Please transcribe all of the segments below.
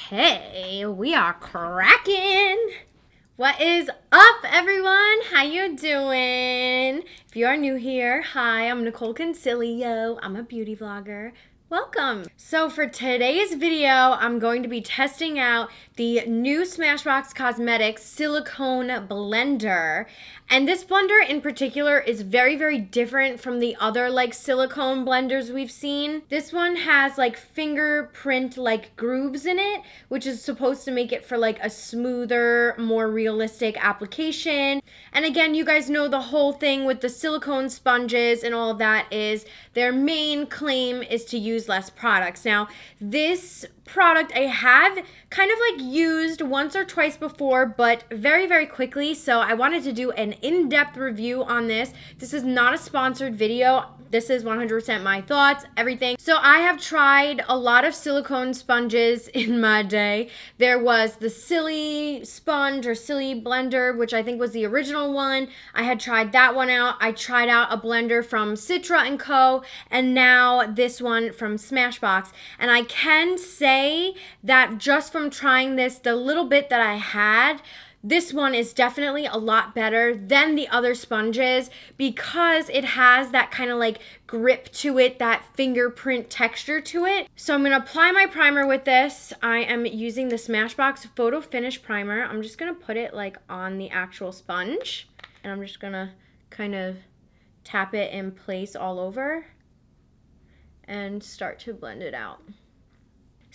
Okay, we are cracking. What is up, everyone? How you doing? If you are new here, hi, I'm Nicole Concilio. I'm a beauty vlogger. Welcome. So for today's video, I'm going to be testing out the new Smashbox Cosmetics silicone blender. And this blender in particular is very, very different from the other like silicone blenders we've seen. This one has like fingerprint like grooves in it, which is supposed to make it for like a smoother, more realistic application. And again, you guys know the whole thing with the silicone sponges and all of that is their main claim is to use less products. Now, this product I have kind of like used once or twice before, but very, very quickly. So I wanted to do an in-depth review on this. This is not a sponsored video. This is 100% my thoughts, everything. So I have tried a lot of silicone sponges in my day. There was the Silly Sponge or Silly Blender, which I think was the original one. I had tried that one out. I tried out a blender from Citra & Co. and now this one from Smashbox. And I can say that just from trying this, the little bit that I had, this one is definitely a lot better than the other sponges because it has that kind of like grip to it, that fingerprint texture to it. So I'm going to apply my primer with this. I am using the Smashbox Photo Finish Primer. I'm just going to put it like on the actual sponge. And I'm just going to kind of tap it in place all over and start to blend it out.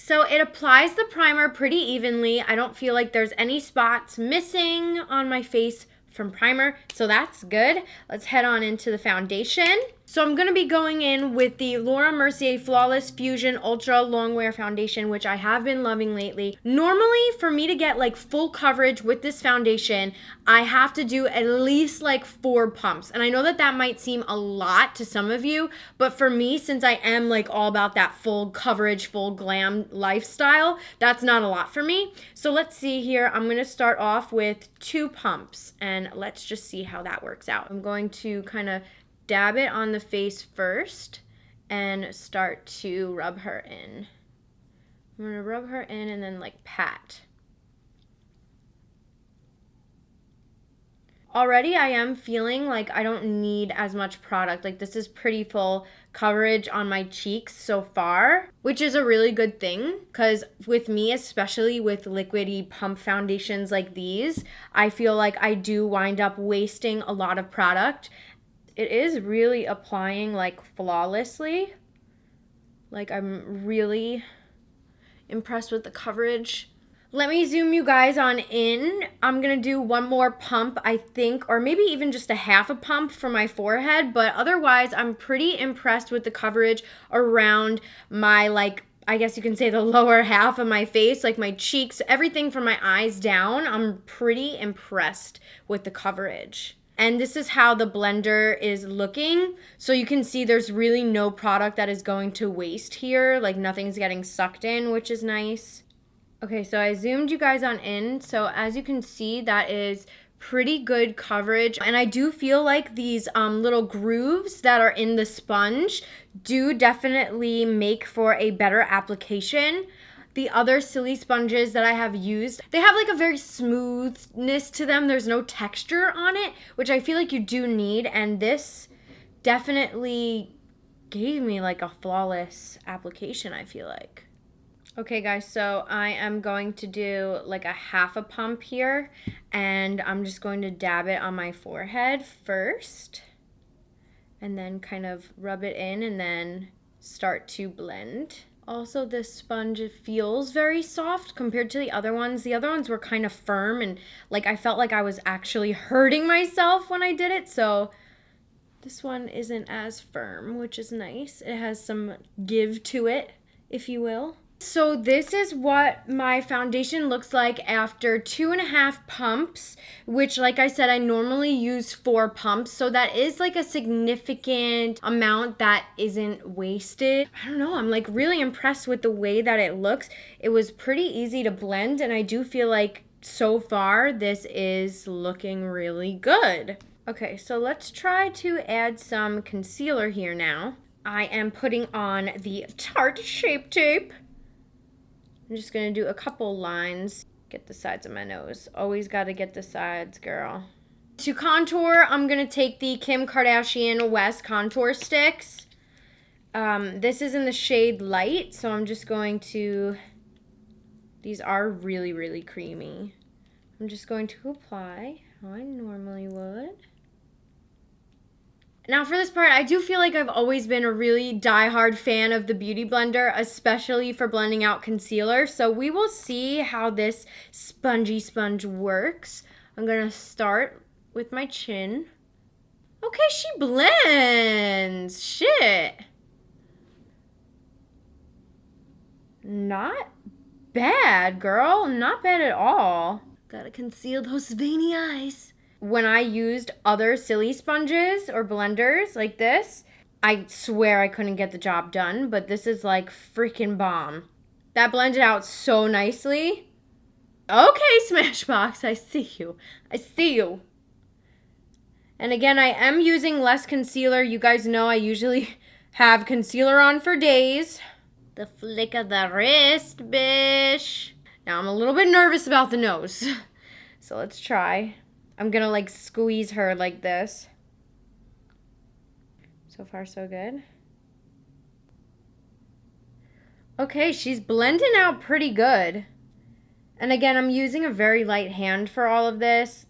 So it applies the primer pretty evenly. I don't feel like there's any spots missing on my face from primer, so that's good. Let's head on into the foundation. So I'm going to be going in with the Laura Mercier Flawless Fusion Ultra Longwear Foundation, which I have been loving lately. Normally, for me to get like full coverage with this foundation, I have to do at least like 4 pumps. And I know that that might seem a lot to some of you, but for me, since I am like all about that full coverage, full glam lifestyle, that's not a lot for me. So let's see here. I'm going to start off with 2 pumps and let's just see how that works out. I'm going to kind of dab it on the face first and start to rub her in. I'm going to rub her in and then like pat. Already I am feeling like I don't need as much product. Like this is pretty full coverage on my cheeks so far, which is a really good thing because with me, especially with liquidy pump foundations like these, I feel like I do wind up wasting a lot of product. It is really applying like flawlessly. Like I'm really impressed with the coverage. Let me zoom you guys on in. I'm gonna do one more pump, I think, or maybe even just a half a pump for my forehead, but otherwise I'm pretty impressed with the coverage around my like, I guess you can say the lower half of my face, like my cheeks, everything from my eyes down. I'm pretty impressed with the coverage. And this is how the blender is looking. So you can see there's really no product that is going to waste here. Like nothing's getting sucked in, which is nice. Okay, so I zoomed you guys on in. So as you can see, that is pretty good coverage. And I do feel like these little grooves that are in the sponge do definitely make for a better application. The other silly sponges that I have used, they have like a very smoothness to them. There's no texture on it, which I feel like you do need. And this definitely gave me like a flawless application, I feel like. Okay guys, so I am going to do like a half a pump here and I'm just going to dab it on my forehead first and then kind of rub it in and then start to blend. Also, this sponge feels very soft compared to the other ones. The other ones were kind of firm and like I felt like I was actually hurting myself when I did it. So this one isn't as firm, which is nice. It has some give to it, if you will. So this is what my foundation looks like after 2.5 pumps, which like I said, I normally use 4 pumps. So that is like a significant amount that isn't wasted. I don't know, I'm like really impressed with the way that it looks. It was pretty easy to blend and I do feel like so far this is looking really good. Okay, so let's try to add some concealer here now. I am putting on the Tarte Shape Tape. I'm just gonna do a couple lines. Get the sides of my nose. Always gotta get the sides, girl. To contour, I'm gonna take the Kim Kardashian West contour sticks. This is in the shade Light, so I'm just going to, these are really, really creamy. I'm just going to apply how I normally would. Now for this part, I do feel like I've always been a really diehard fan of the Beauty Blender, especially for blending out concealer. So we will see how this spongy sponge works. I'm gonna start with my chin. Okay, she blends. Shit. Not bad, girl. Not bad at all. Gotta conceal those veiny eyes. When I used other silly sponges or blenders like this, I swear I couldn't get the job done, but this is like freaking bomb. That blended out so nicely. Okay, Smashbox, I see you. I see you. And again, I am using less concealer. You guys know I usually have concealer on for days. The flick of the wrist, bish. Now I'm a little bit nervous about the nose. So let's try. I'm gonna like squeeze her like this. So far, so good. Okay, she's blending out pretty good. And again, I'm using a very light hand for all of this.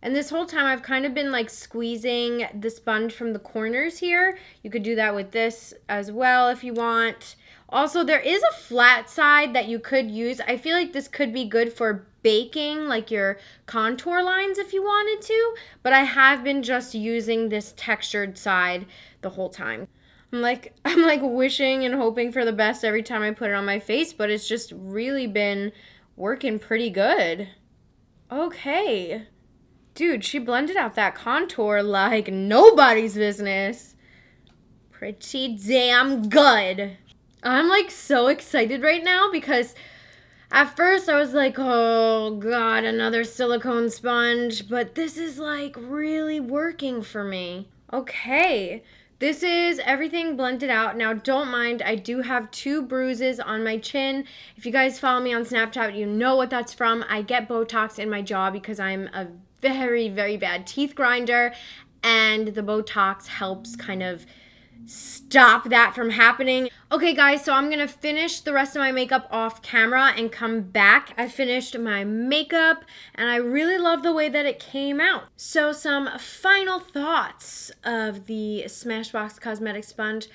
And this whole time I've kind of been like squeezing the sponge from the corners here. You could do that with this as well if you want. Also, there is a flat side that you could use. I feel like this could be good for baking like your contour lines if you wanted to, but I have been just using this textured side the whole time. I'm like wishing and hoping for the best every time I put it on my face, but it's just really been working pretty good. Okay. Dude, she blended out that contour like nobody's business. Pretty damn good. I'm like so excited right now because at first I was like, oh God, another silicone sponge, but this is like really working for me. Okay, this is everything blended out. Now don't mind, I do have 2 bruises on my chin. If you guys follow me on Snapchat, you know what that's from. I get Botox in my jaw because I'm a very, very bad teeth grinder, and the Botox helps kind of stop that from happening. Okay guys, so I'm gonna finish the rest of my makeup off camera and come back. I finished my makeup and I really love the way that it came out. So some final thoughts of the Smashbox Cosmetics sponge.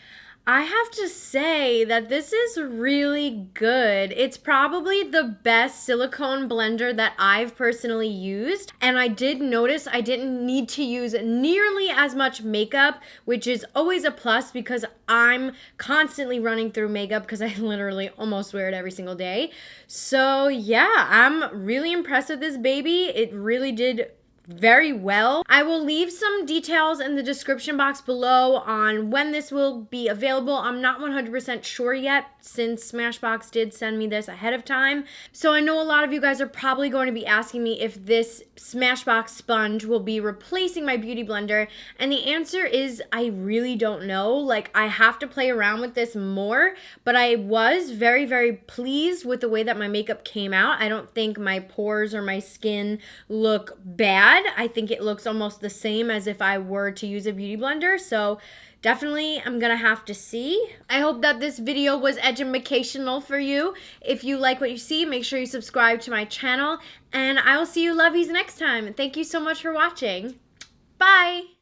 I have to say that this is really good. It's probably the best silicone blender that I've personally used. And I did notice I didn't need to use nearly as much makeup, which is always a plus because I'm constantly running through makeup because I literally almost wear it every single day. So yeah, I'm really impressed with this baby. It really did very well. I will leave some details in the description box below on when this will be available. I'm not 100% sure yet since Smashbox did send me this ahead of time. So I know a lot of you guys are probably going to be asking me if this Smashbox sponge will be replacing my beauty blender, and the answer is I really don't know. Like, I have to play around with this more, but I was very, very pleased with the way that my makeup came out. I don't think my pores or my skin look bad. I think it looks almost the same as if I were to use a beauty blender. So definitely I'm gonna have to see. I hope that this video was educational for you. If you like what you see, make sure you subscribe to my channel, and I will see you lovies next time. Thank you so much for watching. Bye.